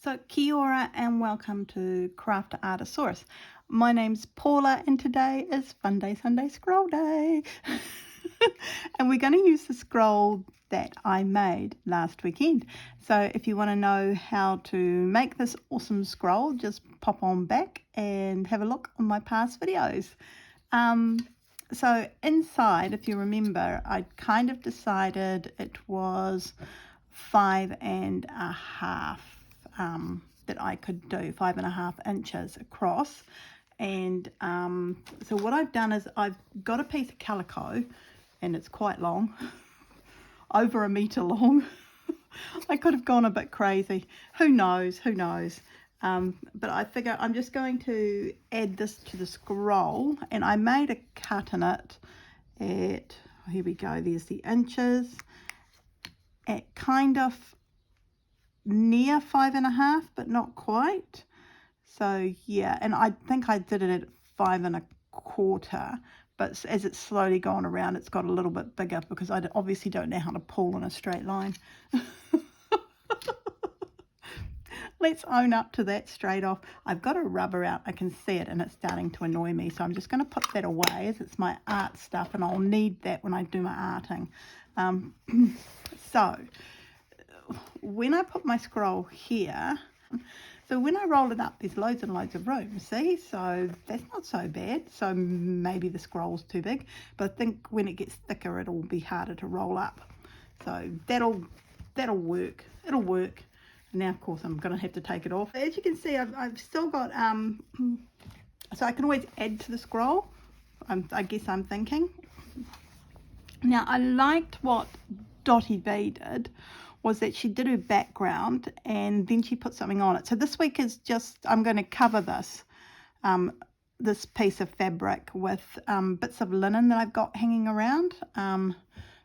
So kia ora and welcome to Craft Artosaurus. My name's Paula and today is Funday Sunday Scroll Day. And we're going to use the scroll that I made last weekend. So if you want to know how to make this awesome scroll, just pop on back and have a look on my past videos. So inside, if you remember, I kind of decided it was 5.5 that I could do, 5.5 inches across. And so what I've done is I've got a piece of calico, and it's quite long, over 1 meter long. I could have gone a bit crazy. Who knows? But I figure I'm just going to add this to the scroll, and I made a cut in it at, here we go, there's the inches, at kind of near 5.5, but not quite. So yeah, and I think I did it at 5.25, but as it's slowly gone around, it's got a little bit bigger because I obviously don't know how to pull in a straight line. Let's own up to that straight off. I've got a rubber out, I can see it, and it's starting to annoy me, so I'm just going to put that away as it's my art stuff, and I'll need that when I do my arting. So when I put my scroll here, so when I roll it up, there's loads and loads of room, see? So that's not so bad. So maybe the scroll's too big, but I think when it gets thicker, it'll be harder to roll up. So that'll work. It'll work. And now, of course, I'm going to have to take it off. As you can see, I've still got, so I can always add to the scroll. I guess I'm thinking. Now, I liked what Dottie B did, was that she did her background and then she put something on it. So this week is just, I'm going to cover this, this piece of fabric with bits of linen that I've got hanging around.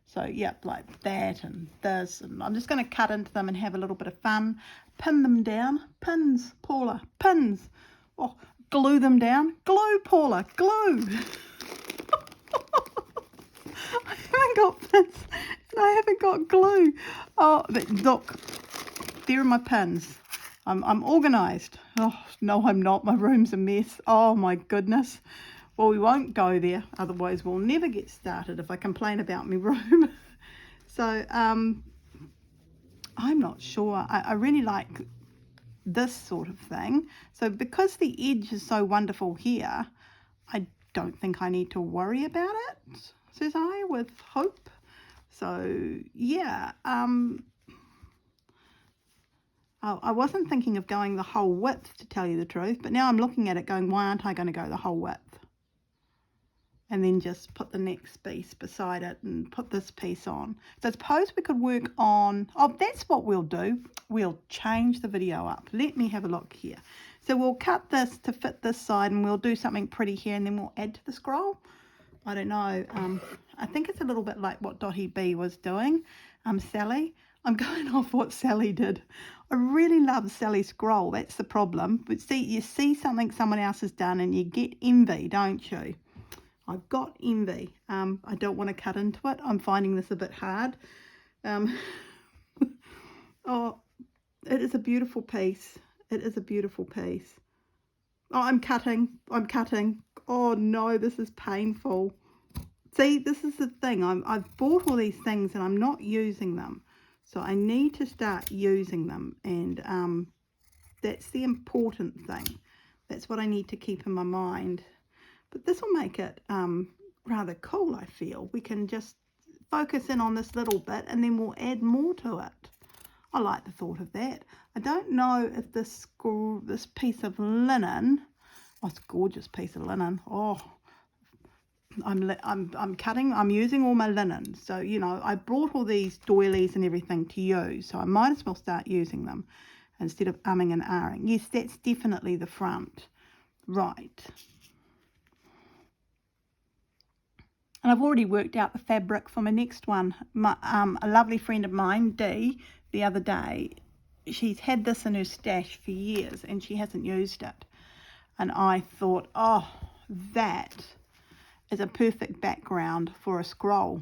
So yep, like that and this, and I'm just going to cut into them and have a little bit of fun. Pin them down. Pins, Paula, pins. Oh, glue them down. Glue, Paula, glue. I haven't got pins and I haven't got glue. Oh, but look, there are my pins. I'm organised. Oh, no, I'm not. My room's a mess. Oh, my goodness. Well, we won't go there. Otherwise, we'll never get started if I complain about my room. So, I'm not sure. I really like this sort of thing. So, because the edge is so wonderful here, I don't think I need to worry about it, says I, with hope. So, yeah. I wasn't thinking of going the whole width, to tell you the truth. But now I'm looking at it going, why aren't I going to go the whole width? And then just put the next piece beside it and put this piece on. So I suppose we could work on, oh, that's what we'll do. We'll change the video up. Let me have a look here. So we'll cut this to fit this side and we'll do something pretty here and then we'll add to the scroll. I don't know. I think it's a little bit like what Dottie B was doing. Sally. I'm going off what Sally did. I really love Sally's scroll. That's the problem. But see, you see something someone else has done and you get envy, don't you? I've got envy. I don't want to cut into it. I'm finding this a bit hard. Oh, it is a beautiful piece. It is a beautiful piece. Oh, I'm cutting. Oh no, this is painful. See, this is the thing. I've bought all these things and I'm not using them. So I need to start using them. And that's the important thing. That's what I need to keep in my mind. But this will make it rather cool, I feel. We can just focus in on this little bit and then we'll add more to it. I like the thought of that. I don't know if this piece of linen, oh, it's a gorgeous piece of linen. Oh, I'm cutting, I'm using all my linen. So, you know, I brought all these doilies and everything to use. So I might as well start using them instead of umming and ahhing. Yes, that's definitely the front. Right. And I've already worked out the fabric for my next one. A lovely friend of mine, Dee, the other day, she's had this in her stash for years and she hasn't used it. And I thought, oh, that is a perfect background for a scroll.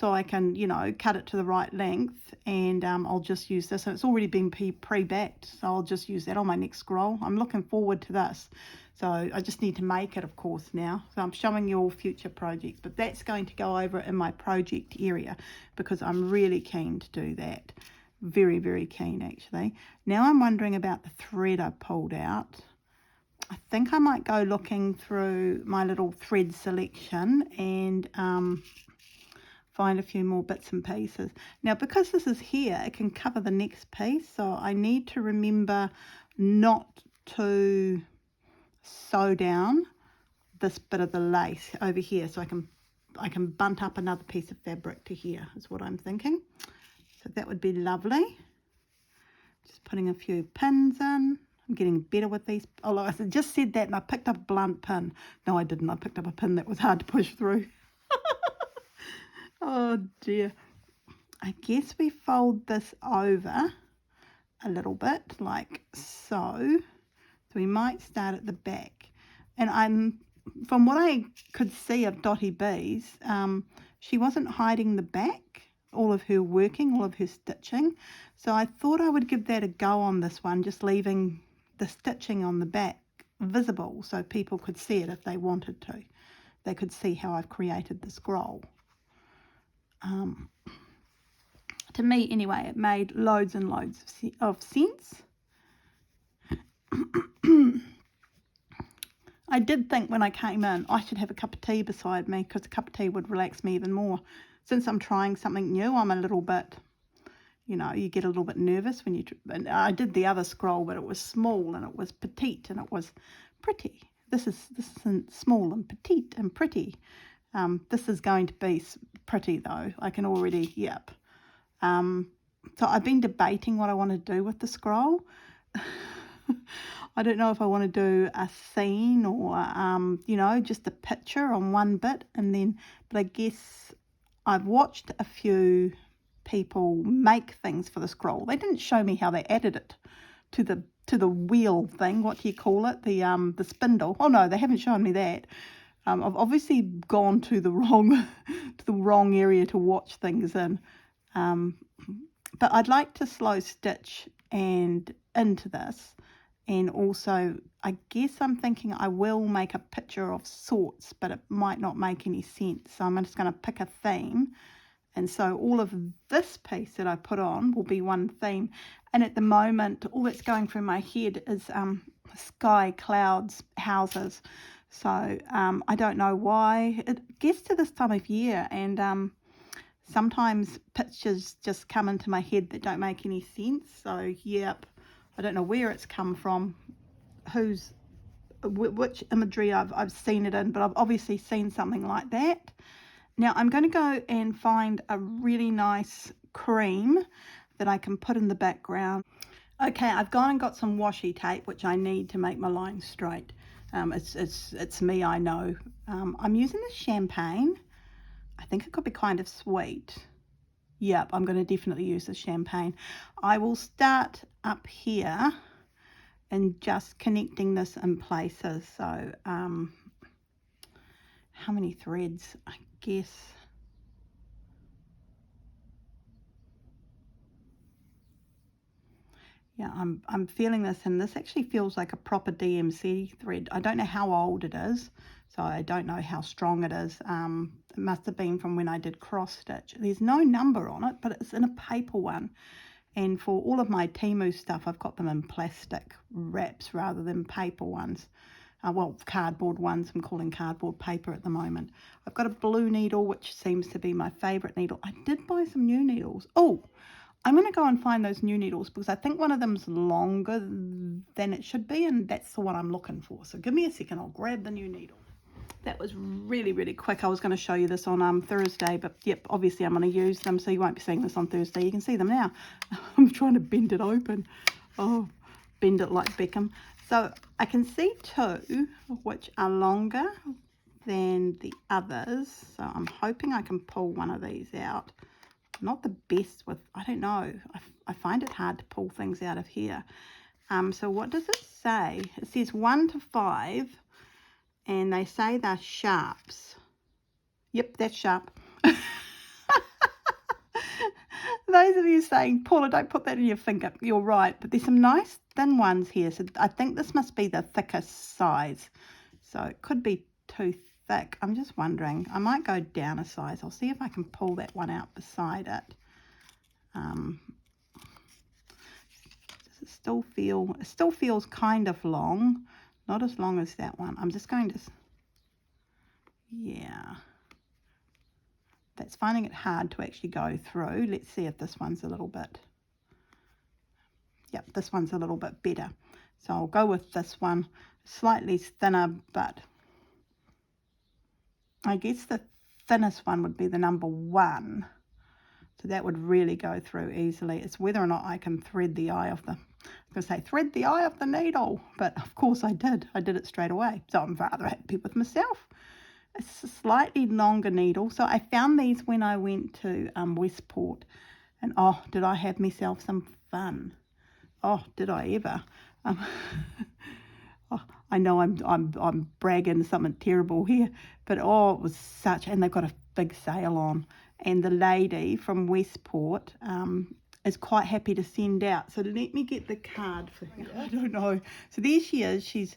so I can, you know, cut it to the right length, and I'll just use this. And it's already been pre-backed, so I'll just use that on my next scroll. I'm looking forward to this. So I just need to make it, of course, now. So I'm showing you all future projects, but that's going to go over in my project area because I'm really keen to do that. Very, very keen, actually. Now I'm wondering about the thread I pulled out. I think I might go looking through my little thread selection and find a few more bits and pieces. Now, because this is here, it can cover the next piece, so I need to remember not to sew down this bit of the lace over here, so I can bunt up another piece of fabric to here is what I'm thinking. So that would be lovely. Just putting a few pins in. I'm getting better with these. Oh, I just said that and I picked up a blunt pin. No, I didn't. I picked up a pin that was hard to push through. Oh dear. I guess we fold this over a little bit like so. So we might start at the back. And from what I could see of Dottie B's, she wasn't hiding the back, all of her working, all of her stitching. So I thought I would give that a go on this one, just leaving the stitching on the back visible so people could see it if they wanted to. They could see how I've created the scroll. To me anyway, it made loads and loads of sense. I did think when I came in I should have a cup of tea beside me because a cup of tea would relax me even more. Since I'm trying something new, I'm a little bit, you know, you get a little bit nervous when you, and I did the other scroll, but it was small and it was petite and it was pretty. This isn't small and petite and pretty. This is going to be pretty though. I can already, yep. So I've been debating what I want to do with the scroll. I don't know if I want to do a scene or, you know, just a picture on one bit and then, but I guess I've watched a few people make things for the scroll. They didn't show me how they added it to the wheel thing. What do you call it? The spindle. Oh no, they haven't shown me that. I've obviously gone to the wrong area to watch things in. But I'd like to slow stitch and into this, and also I guess I'm thinking I will make a picture of sorts, but it might not make any sense. So I'm just going to pick a theme, and so all of this piece that I put on will be one theme. And at the moment all that's going through my head is sky, clouds, houses. So I don't know why. It gets to this time of year and sometimes pictures just come into my head that don't make any sense. So, yep, I don't know where it's come from, which imagery I've seen it in, but I've obviously seen something like that. Now, I'm going to go and find a really nice cream that I can put in the background. Okay, I've gone and got some washi tape, which I need to make my lines straight. It's me, I know. I'm using the champagne. I think it could be kind of sweet. Yep, I'm going to definitely use the champagne. I will start up here and just connecting this in places. So how many threads? I guess yeah, I'm feeling this, and this actually feels like a proper DMC thread. I don't know how old it is, so I don't know how strong it is. It must have been from when I did cross stitch. There's no number on it, but it's in a paper one. And for all of my Temu stuff, I've got them in plastic wraps rather than paper ones. Well, cardboard ones. I'm calling cardboard paper at the moment. I've got a blue needle, which seems to be my favourite needle. I did buy some new needles. Oh, I'm going to go and find those new needles because I think one of them's longer than it should be, and that's the one I'm looking for. So give me a second, I'll grab the new needle. That was really, really quick. I was going to show you this on Thursday, but yep, obviously I'm going to use them, so you won't be seeing this on Thursday. You can see them now. I'm trying to bend it open. Oh, bend it like Beckham. So I can see two which are longer than the others, so I'm hoping I can pull one of these out. Not the best with, I don't know, I find it hard to pull things out of here. So what does it say? It says 1 to 5, and they say they're sharps. Yep, that's sharp. those of you saying, Paula, don't put that in your finger, you're right. But there's some nice thin ones here. So I think this must be the thickest size. So it could be too thick. I'm just wondering. I might go down a size. I'll see if I can pull that one out beside it. Does it still feels kind of long. Not as long as that one. I'm just going to, yeah. That's finding it hard to actually go through. Let's see if this one's a little bit, yep, this one's a little bit better. So I'll go with this one, slightly thinner, but I guess the thinnest one would be the number 1. So that would really go through easily. It's whether or not I can thread the eye of the, I was going to say thread the eye of the needle, but of course I did. I did it straight away. So I'm rather happy with myself. It's a slightly longer needle. So I found these when I went to Westport, and oh, did I have myself some fun. Oh, did I ever. Oh, I know I'm bragging something terrible here, but oh, it was such, and they've got a big sale on, and the lady from Westport is quite happy to send out. So let me get the card for her. I don't know. So there she is. She's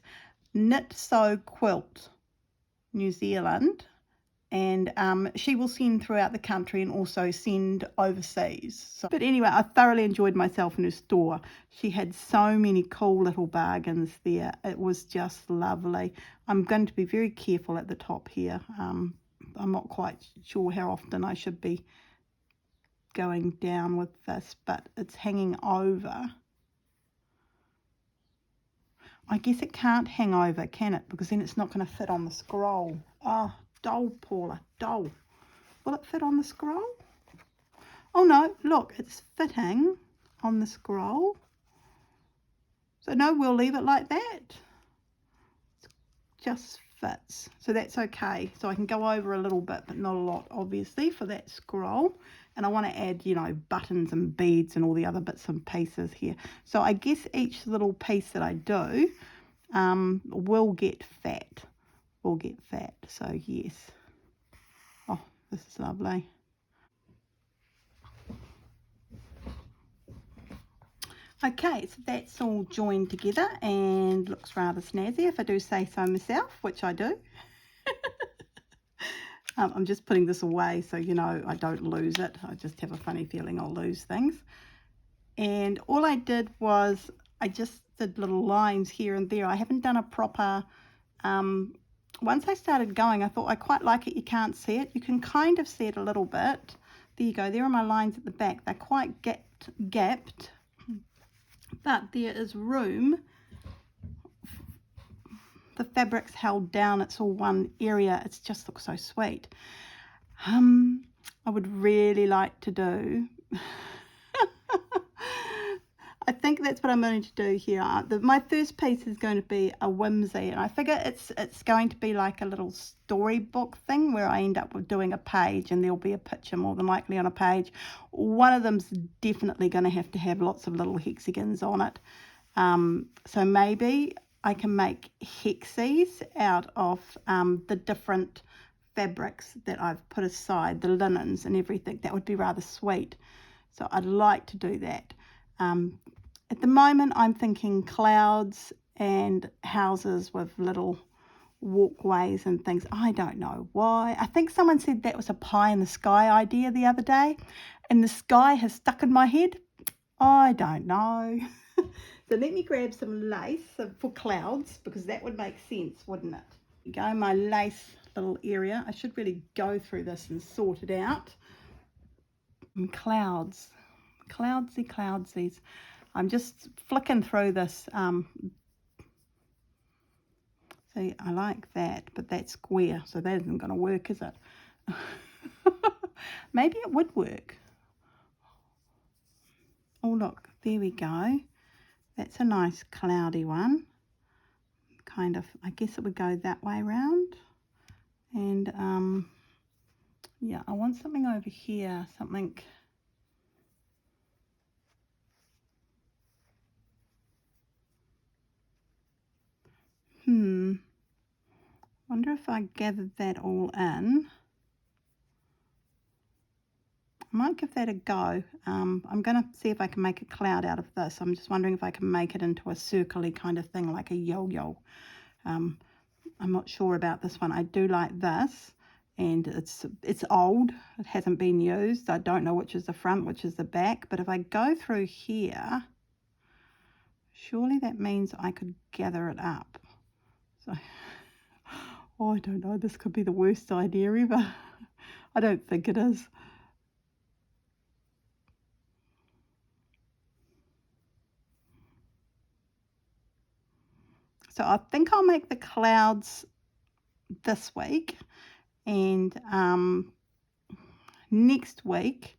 Knit Sew Quilt New Zealand, and she will send throughout the country and also send overseas. So, but anyway, I thoroughly enjoyed myself in her store. She had so many cool little bargains there. It was just lovely. I'm going to be very careful at the top here. I'm not quite sure how often I should be going down with this, but it's hanging over. I guess it can't hang over, can it? Because then it's not going to fit on the scroll. Oh, dull, Paula, dull. Will it fit on the scroll? Oh no, look, it's fitting on the scroll. So no, we'll leave it like that. It just fits. So that's okay. So I can go over a little bit, but not a lot, obviously, for that scroll. And I want to add, you know, buttons and beads and all the other bits and pieces here. So I guess each little piece that I do will get fat. Will get fat. So yes. Oh, this is lovely. Okay, so that's all joined together and looks rather snazzy if I do say so myself, which I do. I'm just putting this away so you know I don't lose it. I just have a funny feeling I'll lose things. And all I did was I just did little lines here and there. I haven't done a proper, once I started going, I thought I quite like it. You can't see it. You can kind of see it a little bit. There you go. There are my lines at the back. They're quite gapped. But there is room. The fabric's held down. It's all one area. It just looks so sweet. I would really like to do I think that's what I'm going to do here. My first piece is going to be a whimsy, and I figure it's going to be like a little storybook thing where I end up with doing a page and there'll be a picture more than likely on a page. One of them's definitely going to have lots of little hexagons on it. So maybe I can make hexies out of the different fabrics that I've put aside, the linens and everything. That would be rather sweet. So I'd like to do that. At the moment, I'm thinking clouds and houses with little walkways and things. I don't know why. I think someone said that was a pie in the sky idea the other day, and the sky has stuck in my head. I don't know. So let me grab some lace for clouds, because that would make sense, wouldn't it? Go my lace little area. I should really go through this and sort it out. And clouds. Cloudsies. I'm just flicking through this. See, I like that, but that's square, so that isn't going to work, is it? Maybe it would work. Oh, look, there we go. That's a nice cloudy one. Kind of, I guess it would go that way round. And, yeah, I want something over here, something... Wonder if I gathered that all in. I might give that a go. I'm going to see if I can make a cloud out of this. I'm just wondering if I can make it into a circly kind of thing, like a yo-yo. I'm not sure about this one. I do like this, and it's old. It hasn't been used. I don't know which is the front, which is the back. But if I go through here, surely that means I could gather it up. So, oh, I don't know. This could be the worst idea ever. I don't think it is. So I think I'll make the clouds this week, and next week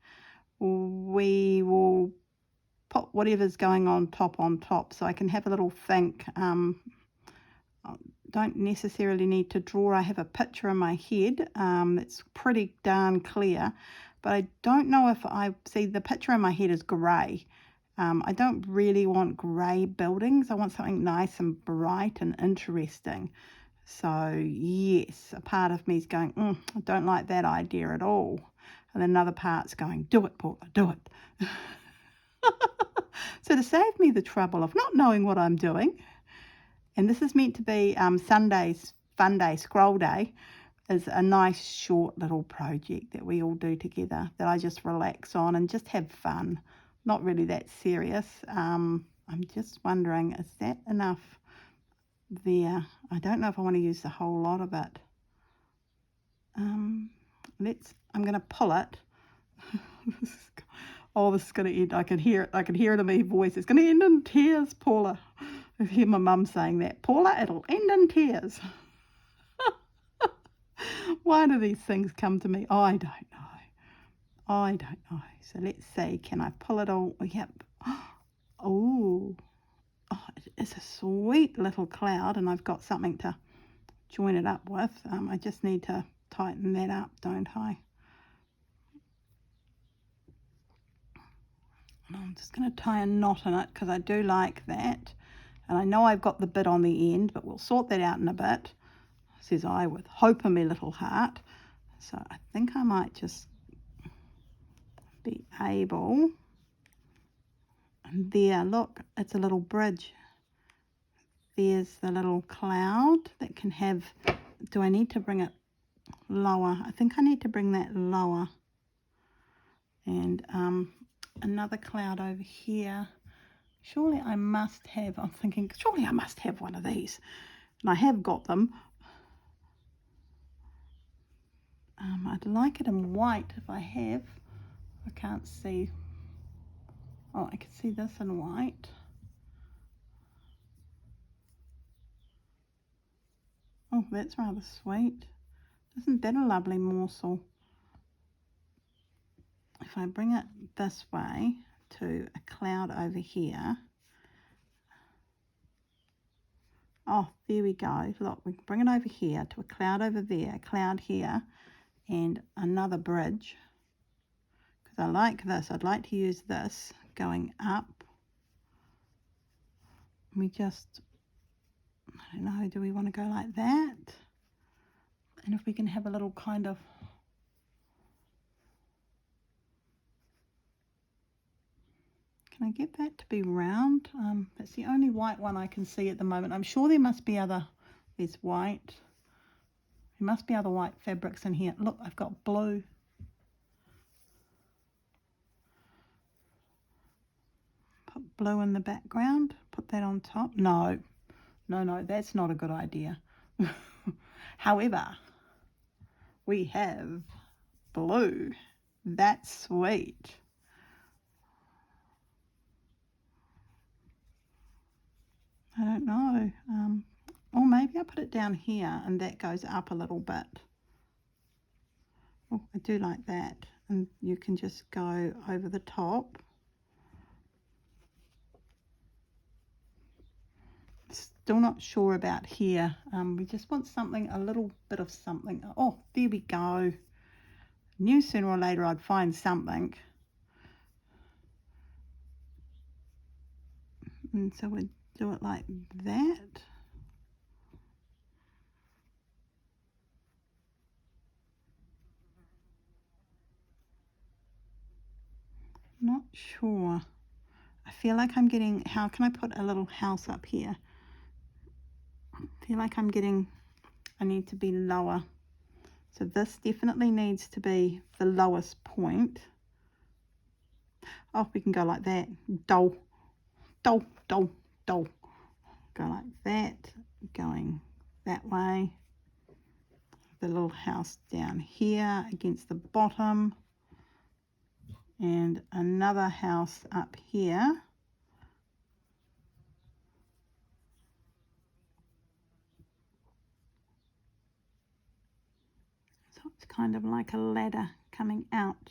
we will put whatever's going on top, so I can have a little think. I don't necessarily need to draw. I have a picture in my head. It's pretty darn clear, but I don't know if I see the picture in my head is grey. I don't really want grey buildings. I want something nice and bright and interesting. So yes, a part of me is going, I don't like that idea at all. And another part's going, do it, Paula, do it. So to save me the trouble of not knowing what I'm doing, and this is meant to be Sunday's Funday scroll day, is a nice short little project that we all do together that I just relax on and just have fun. Not really that serious. I'm just wondering, is that enough there? I don't know if I want to use the whole lot of it. I'm going to pull it. Oh, this is going to end. I can hear it. I can hear it in my voice. It's going to end in tears, Paula. I hear my mum saying that. Paula, it'll end in tears. Why do these things come to me? I don't know. I don't know. So let's see. Can I pull it all? Yep. Oh, it is a sweet little cloud, and I've got something to join it up with. I just need to tighten that up, don't I? And I'm just going to tie a knot in it because I do like that. And I know I've got the bit on the end, but we'll sort that out in a bit. Says I with hope in my little heart. So I think I might just be able, and there, look, it's a little bridge. There's the little cloud that can have, do I need to bring it lower? I think I need to bring that lower. And another cloud over here. Surely I must have, I'm thinking, surely I must have one of these. And I have got them. I'd like it in white if I have. I can't see. Oh, I can see this in white. Oh, that's rather sweet. Isn't that a lovely morsel? If I bring it this way to a cloud over here. Oh, there we go. Look, we can bring it over here to a cloud over there, a cloud here, and another bridge. Because I like this. I'd like to use this going up. We just, I don't know, do we want to go like that? And if we can have a little kind of, can I get that to be round? That's the only white one I can see at the moment. I'm sure there must be other, there's white. There must be other white fabrics in here. Look, I've got blue. Put blue in the background, put that on top. No, that's not a good idea. However, we have blue. That's sweet. I don't know. Or maybe I put it down here and that goes up a little bit. Oh, I do like that. And you can just go over the top. Still not sure about here. We just want something, a little bit of something. Oh, there we go. Knew sooner or later I'd find something. And so we do it like that. not sure. I feel like I'm getting, how can I put a little house up here? I feel like I need to be lower. So this definitely needs to be the lowest point. Oh, we can go like that. Dole, dole, dole, dole. Go like that, going that way. The little house down here against the bottom. And another house up here. So it's kind of like a ladder coming out.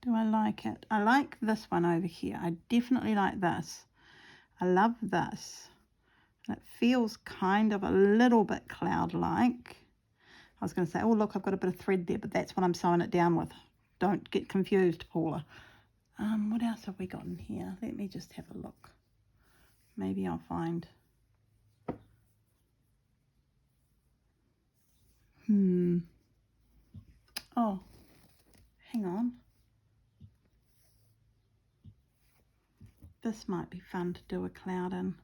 Do I like it? I like this one over here. I definitely like this. I love this. It feels kind of a little bit cloud-like. I was going to say, oh, look, I've got a bit of thread there, but that's what I'm sewing it down with. Don't get confused, Paula. What else have we got in here? Let me just have a look. Maybe I'll find... Oh, hang on. This might be fun to do a cloud in.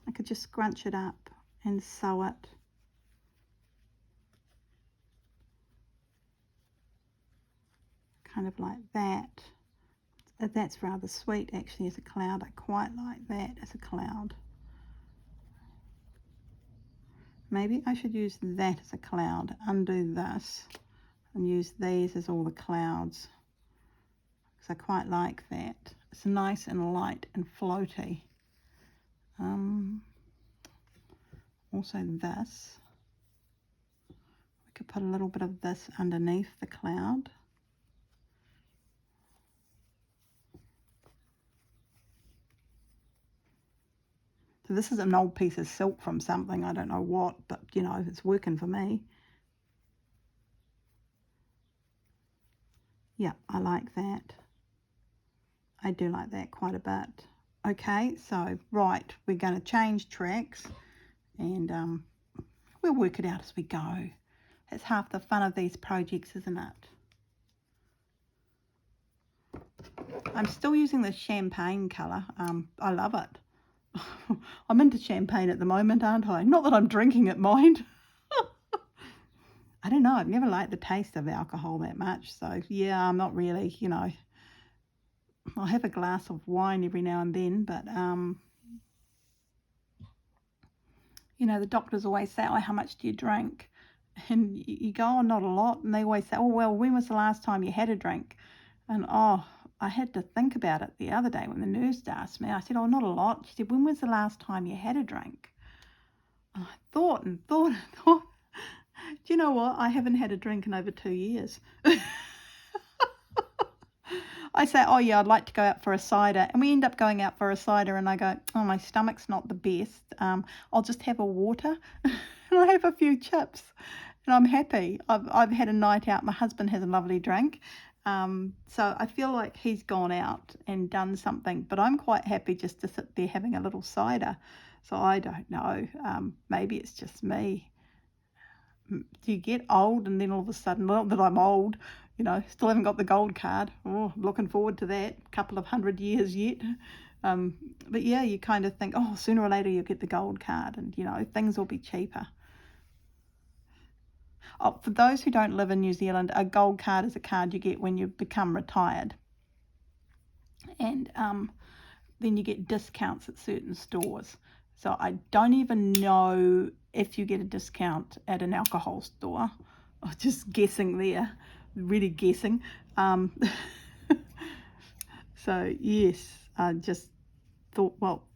I could just scrunch it up and sew it. Kind of like that. That's rather sweet actually as a cloud. I quite like that as a cloud. Maybe I should use that as a cloud. Undo this and use these as all the clouds. Because I quite like that. It's nice and light and floaty. Also this. We could put a little bit of this underneath the cloud. So this is an old piece of silk from something, I don't know what, but you know, it's working for me. Yeah, I like that. I do like that quite a bit. Okay, so right, we're going to change tracks and we'll work it out as we go. That's half the fun of these projects, isn't it? I'm still using the champagne colour. I love it. I'm into champagne at the moment, aren't I? Not that I'm drinking it, mind. I don't know. I've never liked the taste of alcohol that much. So, yeah, I'm not really, you know. I'll have a glass of wine every now and then, but, you know, the doctors always say, oh, how much do you drink? And you go, oh, not a lot. And they always say, oh, well, when was the last time you had a drink? And, oh, I had to think about it the other day when the nurse asked me. I said, oh, not a lot. She said, when was the last time you had a drink? And I thought and thought and thought. Do you know what? I haven't had a drink in over 2 years. I say, oh, yeah, I'd like to go out for a cider. And we end up going out for a cider and I go, oh, my stomach's not the best. I'll just have a water and I'll have a few chips. And I'm happy. I've had a night out. My husband has a lovely drink. So I feel like he's gone out and done something. But I'm quite happy just to sit there having a little cider. So I don't know. Maybe it's just me. Do you get old and then all of a sudden, not that I'm old, you know, still haven't got the gold card. Oh, looking forward to that. Couple of 100 years yet. But yeah, you kind of think, oh, sooner or later you'll get the gold card and, you know, things will be cheaper. Oh, for those who don't live in New Zealand, a gold card is a card you get when you become retired. And then you get discounts at certain stores. So I don't even know if you get a discount at an alcohol store. I'm just guessing there, really guessing. So yes, I just thought, well,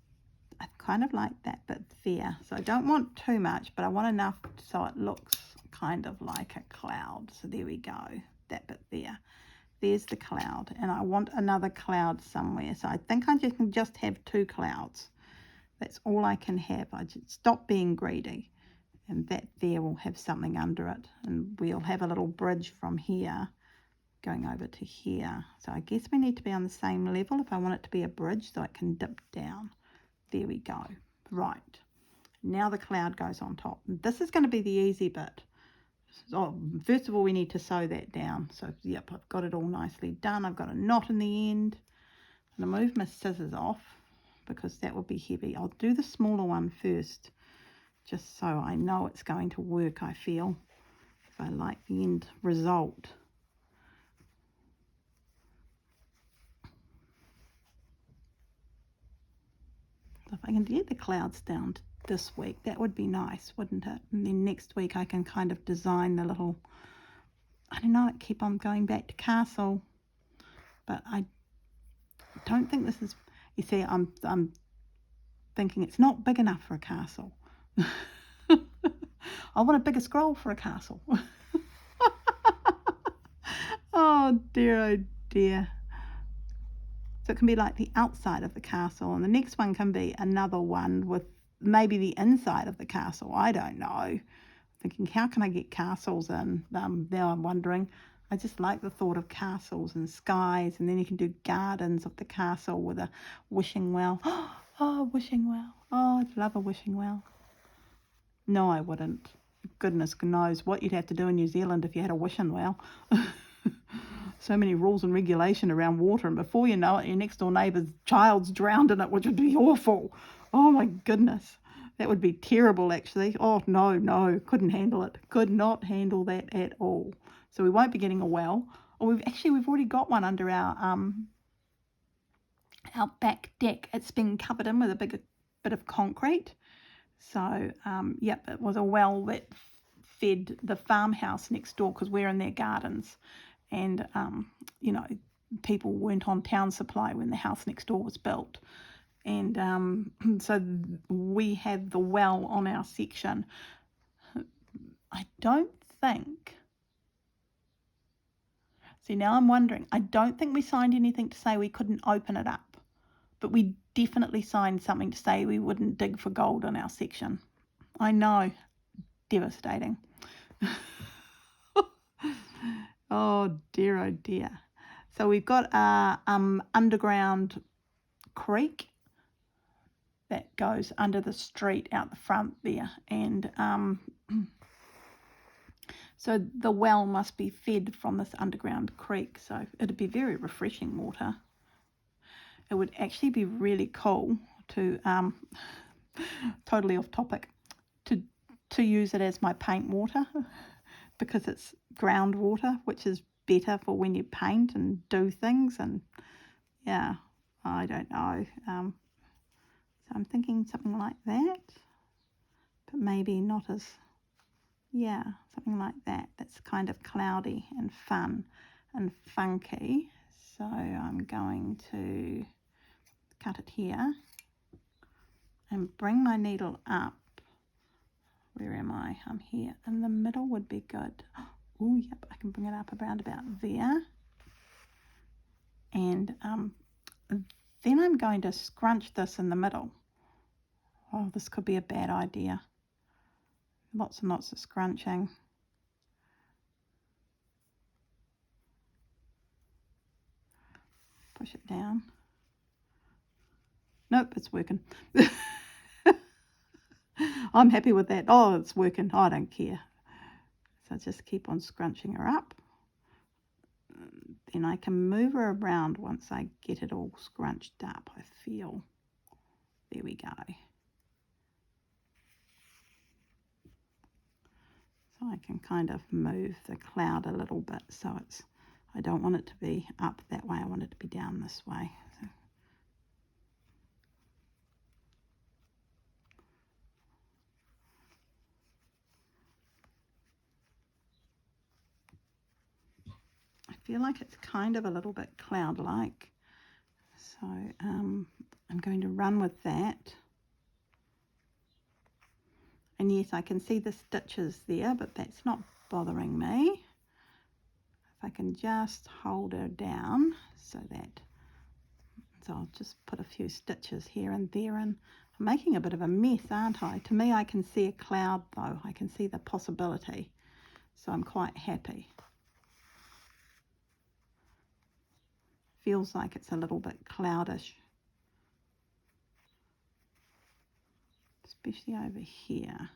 I kind of like that bit there. So I don't want too much, but I want enough so it looks kind of like a cloud. So there we go, that bit there. There's the cloud, and I want another cloud somewhere. So I think I can just have 2 clouds. That's all I can have. I just stop being greedy, and that there will have something under it, and we'll have a little bridge from here going over to here. So I guess we need to be on the same level if I want it to be a bridge so it can dip down. There we go. Right. Now the cloud goes on top. This is going to be the easy bit. So first of all, we need to sew that down. So yep, I've got it all nicely done. I've got a knot in the end. I'm going to move my scissors off because that would be heavy. I'll do the smaller one first, just so I know it's going to work, I feel, if I like the end result. So if I can get the clouds down this week, that would be nice, wouldn't it? And then next week I can kind of design the little, I don't know, I keep on going back to castle, but I don't think this is, you see, I'm thinking it's not big enough for a castle. I want a bigger scroll for a castle. Oh dear. So it can be like the outside of the castle, and the next one can be another one with maybe the inside of the castle. I don't know. Thinking, how can I get castles in? Now I'm wondering. I just like the thought of castles and skies, and then you can do gardens of the castle with a wishing well. Oh, wishing well. Oh, I'd love a wishing well. No, I wouldn't. Goodness knows what you'd have to do in New Zealand if you had a wishing well. So many rules and regulation around water, and before you know it, your next door neighbour's child's drowned in it, which would be awful. Oh my goodness. That would be terrible, actually. Oh, no, couldn't handle it. Could not handle that at all. So we won't be getting a well. Or we've already got one under our back deck. It's been covered in with a big bit of concrete. So, yep, it was a well that fed the farmhouse next door because we're in their gardens. And, you know, people weren't on town supply when the house next door was built. And so we have the well on our section. I don't think... See, now I'm wondering, I don't think we signed anything to say we couldn't open it up. But we definitely signed something to say we wouldn't dig for gold on our section. I know. Devastating. Oh dear. So we've got a underground creek that goes under the street out the front there, and so the well must be fed from this underground creek, so it'd be very refreshing water. It would actually be really cool to totally off topic, to use it as my paint water, because it's groundwater, which is better for when you paint and do things. And yeah, I don't know. So I'm thinking something like that, but maybe not as, yeah, something like that. That's kind of cloudy and fun and funky. So I'm going to cut it here and bring my needle up. Where am I? I'm here. In the middle would be good. Oh, yep, I can bring it up around about there. And then I'm going to scrunch this in the middle. Oh, this could be a bad idea. Lots and lots of scrunching. Push it down. Nope, it's working. I'm happy with that. Oh, it's working. I don't care. So just keep on scrunching her up. Then I can move her around once I get it all scrunched up, I feel. There we go. So I can kind of move the cloud a little bit, so it's, I don't want it to be up that way, I want it to be down this way. So I feel like it's kind of a little bit cloud-like. So I'm going to run with that. And yes, I can see the stitches there, but that's not bothering me. If I can just hold her down so I'll just put a few stitches here and there, and I'm making a bit of a mess, aren't I? To me, I can see a cloud though. I can see the possibility. So I'm quite happy. feels like it's a little bit cloudish, especially over here.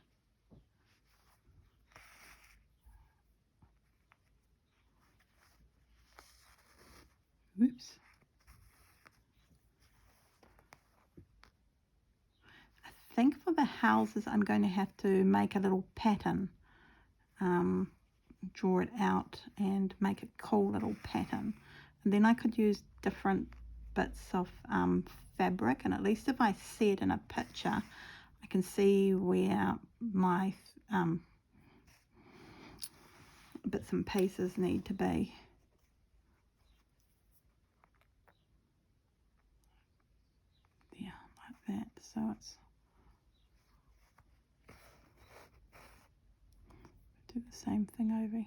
Oops. I think for the houses I'm going to have to make a little pattern, draw it out and make a cool little pattern, and then I could use different bits of fabric, and at least if I see it in a picture I can see where my bits and pieces need to be. Yeah, like that. So it's do the same thing over here.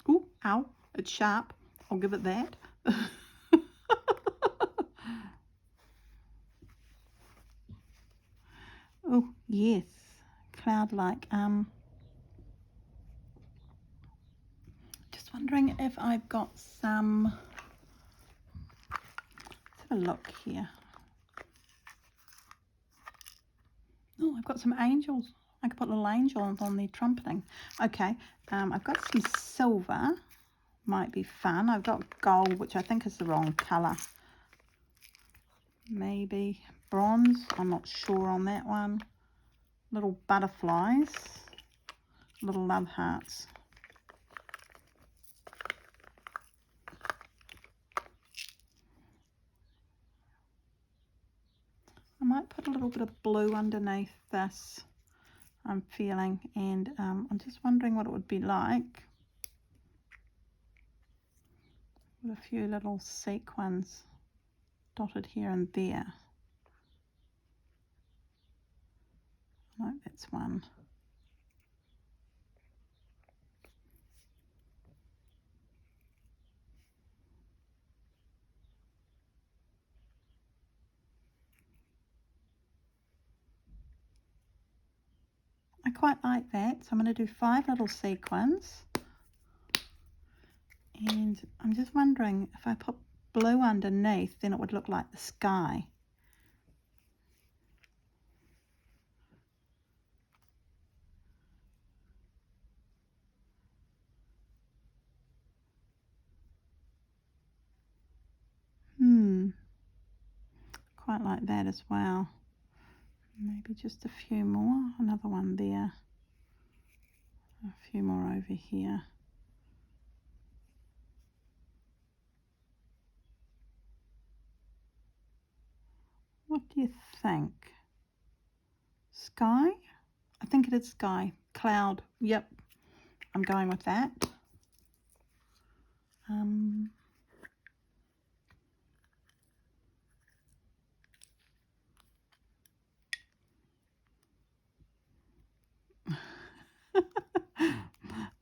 Ooh, ow, it's sharp. I'll give it that. Oh, yes, cloud-like. Just wondering if I've got some, let's have a look here. Oh, I've got some angels. I could put little angels on there trumpeting. Okay, I've got some silver. Might be fun. I've got gold, which I think is the wrong colour. Maybe bronze. I'm not sure on that one. Little butterflies. Little love hearts. I might put a little bit of blue underneath this, I'm feeling, and I'm just wondering what it would be like with a few little sequins dotted here and there. I like that's one. I quite like that, so I'm going to do 5 little sequins, and I'm just wondering if I put blue underneath then it would look like the sky. Quite like that as well. Maybe just a few more, another one there, a few more over here. What do you think? Sky? I think it is sky. Cloud. Yep, I'm going with that.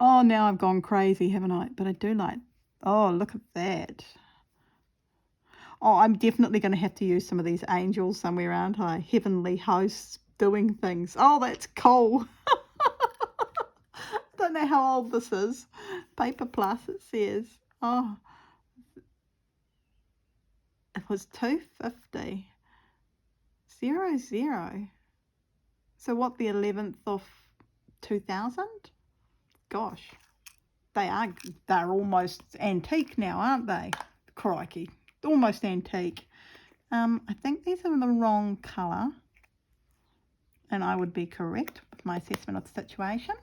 Oh, now I've gone crazy, haven't I? But I do like, oh, look at that. Oh, I'm definitely going to have to use some of these angels somewhere, aren't I? Heavenly hosts doing things. Oh, that's cool. Don't know how old this is. Paper Plus, it says. Oh, it was 250. 00. So what, the 11th of 2000? Gosh, they're almost antique now, aren't they? Crikey, almost antique. I think these are the wrong colour, and I would be correct with my assessment of the situation.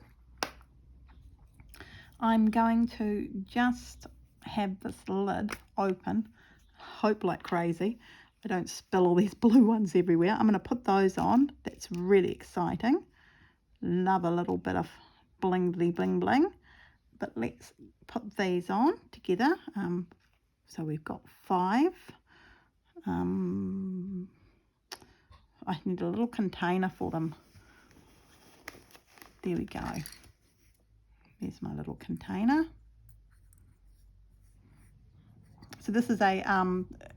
I'm going to just have this lid open, hope like crazy I don't spill all these blue ones everywhere. I'm going to put those on. That's really exciting. Love a little bit of bling bling. But let's put these on together. So we've got 5. I need a little container for them. There we go. There's my little container. So this is a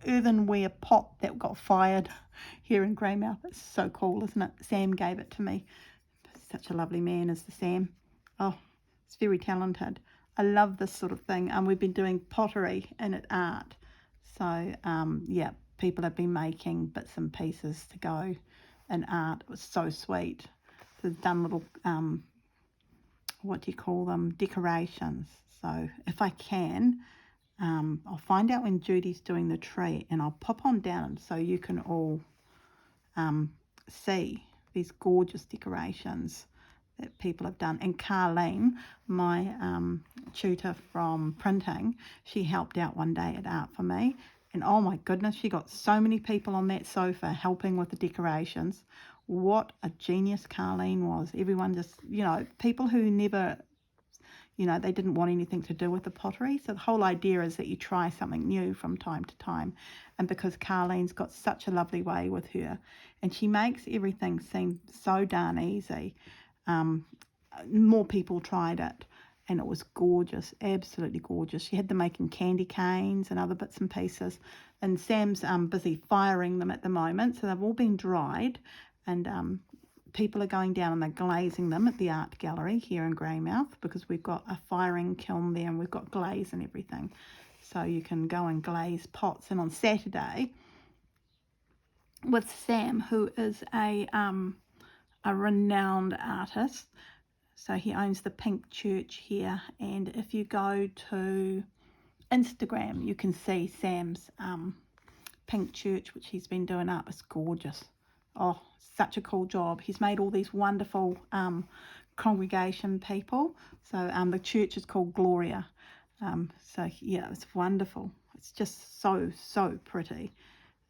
earthenware pot that got fired here in Greymouth. It's so cool, isn't it? Sam gave it to me. Such a lovely man is the Sam. Oh, it's very talented. I love this sort of thing. We've been doing pottery and art. So, yeah, people have been making bits and pieces to go in art. It was so sweet. So they've done little, what do you call them, decorations. So if I can, I'll find out when Judy's doing the tree and I'll pop on down so you can all see these gorgeous decorations that people have done. And Carlene, my tutor from printing, she helped out one day at art for me, and oh my goodness, she got so many people on that sofa helping with the decorations. What a genius Carlene was. Everyone just, you know, people who never, you know, they didn't want anything to do with the pottery. So the whole idea is that you try something new from time to time. And because Carlene's got such a lovely way with her, and she makes everything seem so darn easy, more people tried it, and it was gorgeous, absolutely gorgeous. She had them making candy canes and other bits and pieces, and Sam's busy firing them at the moment, so they've all been dried, and people are going down and they're glazing them at the art gallery here in Greymouth, because we've got a firing kiln there and we've got glaze and everything, so you can go and glaze pots. And on Saturday with Sam, who is a renowned artist, so he owns the Pink Church here, and if you go to Instagram you can see Sam's Pink Church, which he's been doing up. It's gorgeous. Oh, such a cool job. He's made all these wonderful congregation people. So the church is called Gloria. So yeah, it's wonderful. It's just so pretty,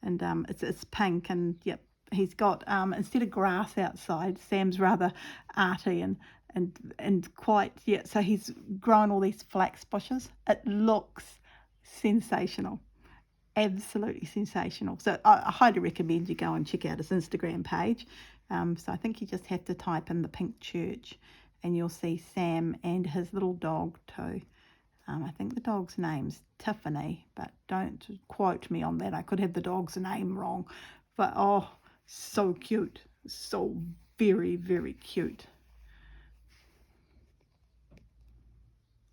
and it's pink, and yep, he's got instead of grass outside, Sam's rather arty and quite, yeah, so he's grown all these flax bushes. It looks sensational. Absolutely sensational. So I highly recommend you go and check out his Instagram page. So I think you just have to type in the Pink Church and you'll see Sam and his little dog too. I think the dog's name's Tiffany, but don't quote me on that. I could have the dog's name wrong. But oh, so cute. So very cute.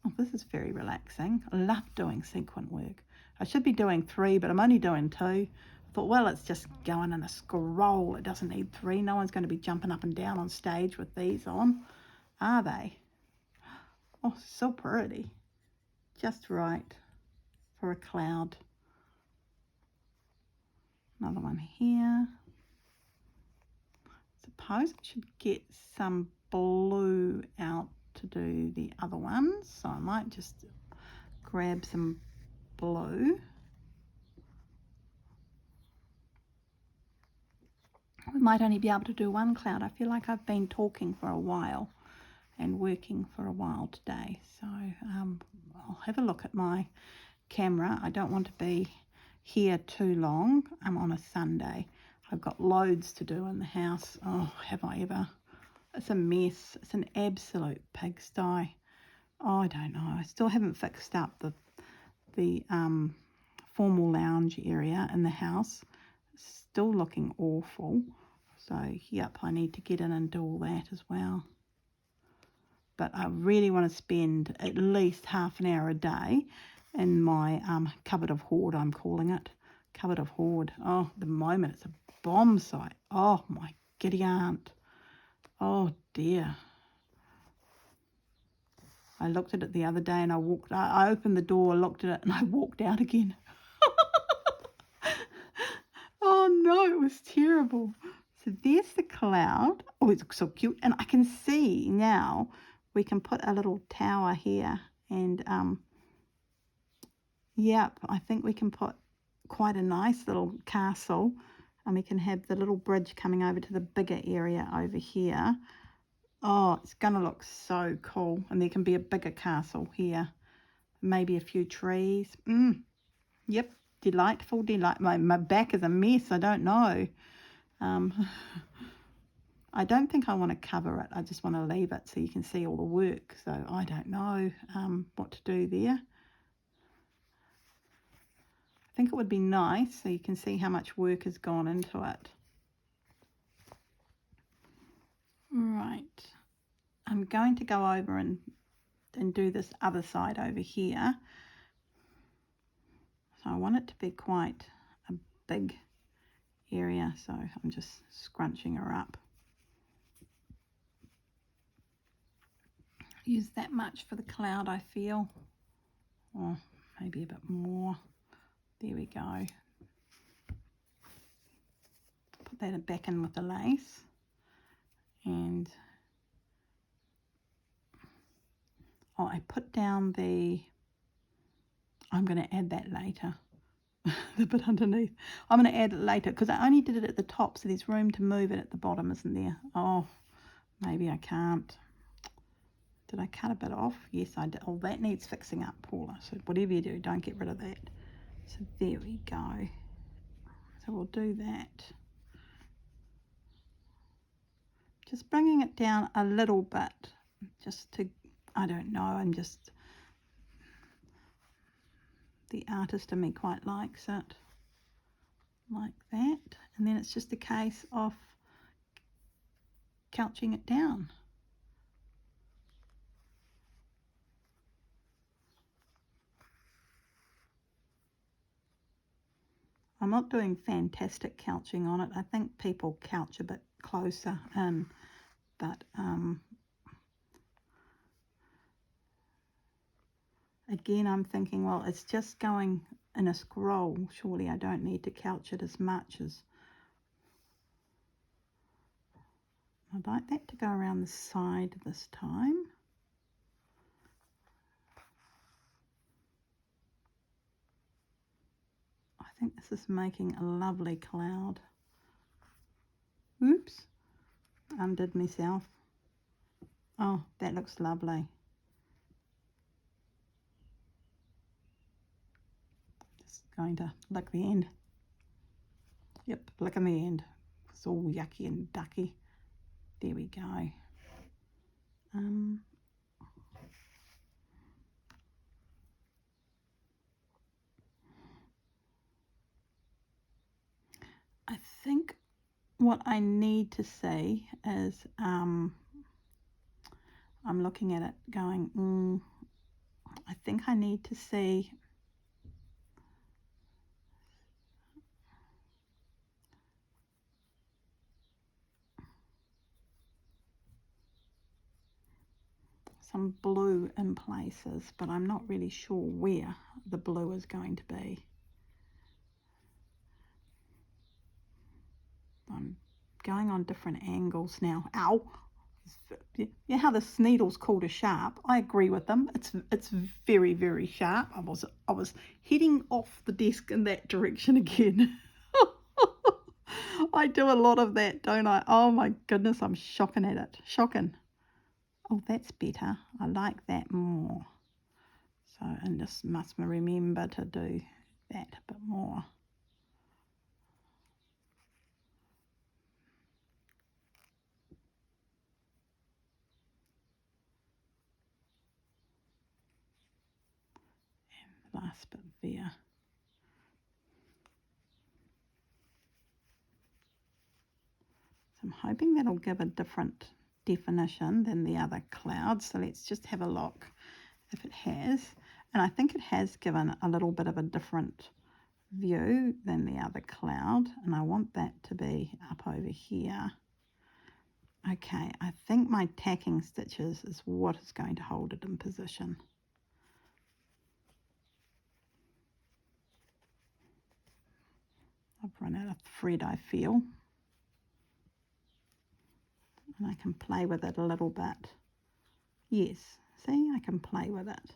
Oh, this is very relaxing. I love doing sequin work. I should be doing 3, but I'm only doing 2. I thought, well, it's just going in a scroll. It doesn't need 3. No one's going to be jumping up and down on stage with these on, are they? Oh, so pretty. Just right for a cloud. Another one here. Suppose I should get some blue out to do the other ones. So I might just grab some blue. We might only be able to do one cloud. I feel like I've been talking for a while and working for a while today. So I'll have a look at my camera. I don't want to be here too long. I'm on a Sunday. I've got loads to do in the house. Oh, have I ever? It's a mess. It's an absolute pigsty. Oh, I don't know. I still haven't fixed up the formal lounge area in the house. It's still looking awful. So, yep, I need to get in and do all that as well. But I really want to spend at least half an hour a day in my cupboard of hoard, I'm calling it. Cupboard of hoard. Oh, at the moment it's a bomb site. Oh, my giddy aunt. Oh, dear. I looked at it the other day and I opened the door, looked at it, and I walked out again. Oh, no, it was terrible. So there's the cloud. Oh, it looks so cute. And I can see now we can put a little tower here. And, yep, I think we can put quite a nice little castle. And we can have the little bridge coming over to the bigger area over here. Oh, it's going to look so cool. And there can be a bigger castle here. Maybe a few trees. Yep, delightful, delight. My back is a mess. I don't know. I don't think I want to cover it. I just want to leave it so you can see all the work. So I don't know what to do there. think it would be nice so you can see how much work has gone into it. Right, I'm going to go over and do this other side over here. So I want it to be quite a big area, so I'm just scrunching her up. Use that much for the cloud, I feel, or maybe a bit more. There we go. Put that back in with the lace, and I put down the, I'm going to add that later. The bit underneath, I'm going to add it later because I only did it at the top, so there's room to move it at the bottom, isn't there? Oh, maybe I can't. Did I cut a bit off? Yes, I did. Oh, that needs fixing up, Paula. So whatever you do, don't get rid of that. So there we go. So we'll do that. Just bringing it down a little bit, just to, I don't know, I'm just, the artist in me quite likes it. Like that. And then it's just a case of couching it down. I'm not doing fantastic couching on it. I think people couch a bit closer in, but again, I'm thinking, well, it's just going in a scroll. Surely I don't need to couch it as much as, I'd like that to go around the side this time. I think this is making a lovely cloud. Oops, undid myself. Oh, that looks lovely. Just going to lick the end. Yep, licking the end. It's all yucky and ducky. There we go. I think what I need to see is, I'm looking at it going, I think I need to see some blue in places, but I'm not really sure where the blue is going to be. I'm going on different angles now. Ow! Yeah, how this needle's called a sharp. I agree with them. It's very, very sharp. I was heading off the desk in that direction again. I do a lot of that, don't I? Oh my goodness, I'm shocking at it. Shocking. Oh, that's better. I like that more. So, and just must remember to do that a bit more. And the last bit there. So I'm hoping that'll give a different definition than the other clouds. So let's just have a look if it has. And I think it has given a little bit of a different view than the other cloud. And I want that to be up over here. Okay, I think my tacking stitches is what is going to hold it in position. I've run out of thread, I feel. And I can play with it a little bit. Yes, see, I can play with it.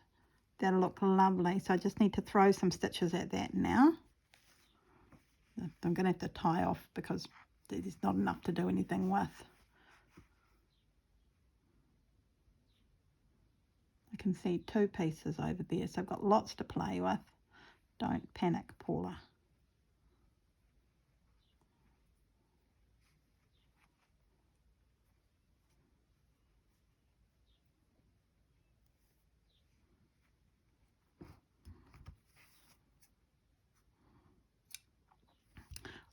That'll look lovely. So I just need to throw some stitches at that now. I'm going to have to tie off because there's not enough to do anything with. I can see 2 pieces over there, so I've got lots to play with. Don't panic, Paula.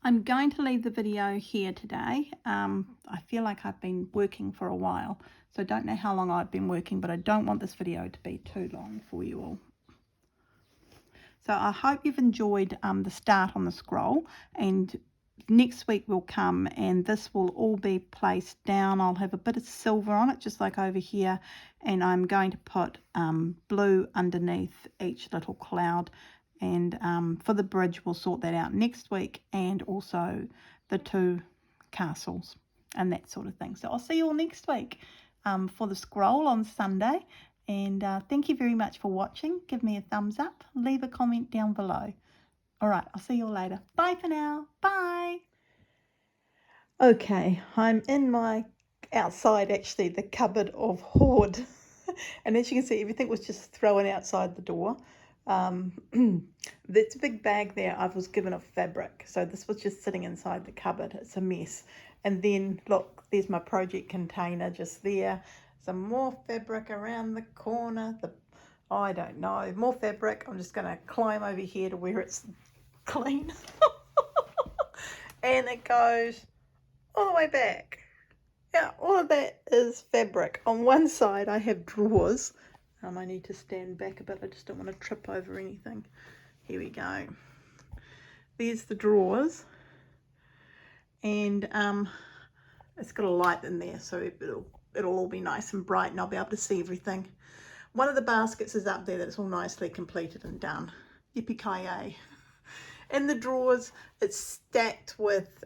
I'm going to leave the video here today. I feel like I've been working for a while, so I don't know how long I've been working, but I don't want this video to be too long for you all. So I hope you've enjoyed the start on the scroll, and next week will come and this will all be placed down. I'll have a bit of silver on it, just like over here, and I'm going to put blue underneath each little cloud. And for the bridge, we'll sort that out next week, and also the 2 castles and that sort of thing. So I'll see you all next week for the scroll on Sunday. And thank you very much for watching. Give me a thumbs up. Leave a comment down below. All right, I'll see you all later. Bye for now. Bye. Okay, I'm in my outside, actually, the cupboard of hoard. And as you can see, everything was just thrown outside the door. That's a big bag there. I was given of fabric, so this was just sitting inside the cupboard. It's a mess. And then look, there's my project container just there. Some more fabric around the corner. I don't know, more fabric. I'm just going to climb over here to where it's clean. And it goes all the way back. Yeah, all of that is fabric. On one side I have drawers. I need to stand back a bit. I just don't want to trip over anything. Here we go. There's the drawers. And it's got a light in there, so it'll all be nice and bright and I'll be able to see everything. One of the baskets is up there that's all nicely completed and done. Eekkk. In the drawers, it's stacked with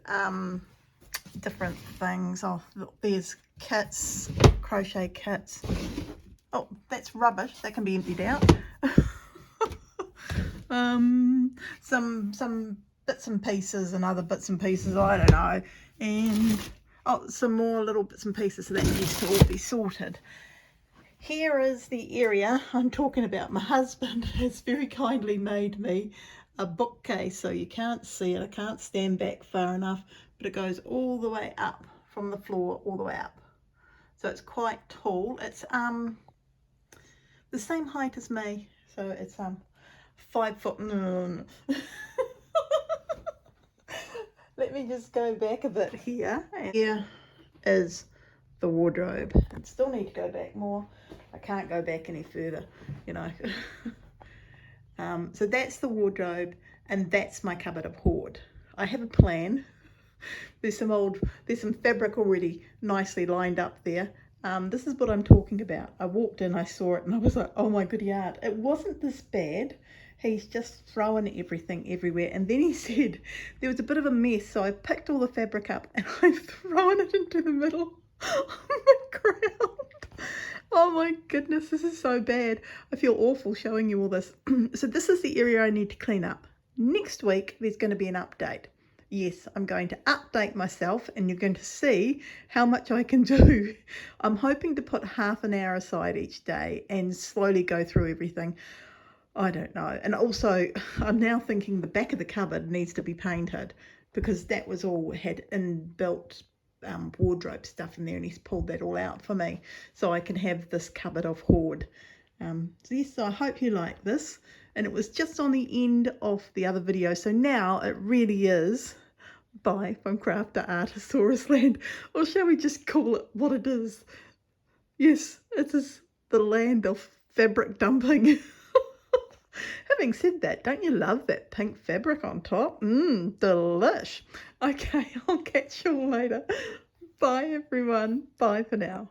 different things. Oh, look, there's kits, crochet kits. Oh, that's rubbish. That can be emptied out. Some bits and pieces and other bits and pieces, I don't know. And oh, some more little bits and pieces, so that needs to all be sorted. Here is the area I'm talking about. My husband has very kindly made me a bookcase, so you can't see it. I can't stand back far enough, but it goes all the way up from the floor, all the way up. So it's quite tall. It's the same height as me, so it's 5 foot. No. Let me just go back a bit here. And here is the wardrobe. I still need to go back more. I can't go back any further, you know. So that's the wardrobe, and that's my cupboard of hoard. I have a plan. There's some fabric already nicely lined up there. This is what I'm talking about. I walked in, I saw it, and I was like, oh my goody aunt. It wasn't this bad. He's just thrown everything everywhere. And then he said there was a bit of a mess, so I picked all the fabric up and I've thrown it into the middle of the ground. Oh my goodness, this is so bad. I feel awful showing you all this. So this is the area I need to clean up. Next week, there's going to be an update. Yes, I'm going to update myself and you're going to see how much I can do. I'm hoping to put half an hour aside each day and slowly go through everything. I don't know. And also, I'm now thinking the back of the cupboard needs to be painted, because that was all had inbuilt wardrobe stuff in there, and he's pulled that all out for me so I can have this cupboard of hoard. So yes, I hope you like this. And it was just on the end of the other video, so now it really is bye from Crafter Artosaurus Land, or shall we just call it what it is? Yes, it is the land of fabric dumping. Having said that, don't you love that pink fabric on top? Delish. Okay, I'll catch you all later. Bye everyone. Bye for now.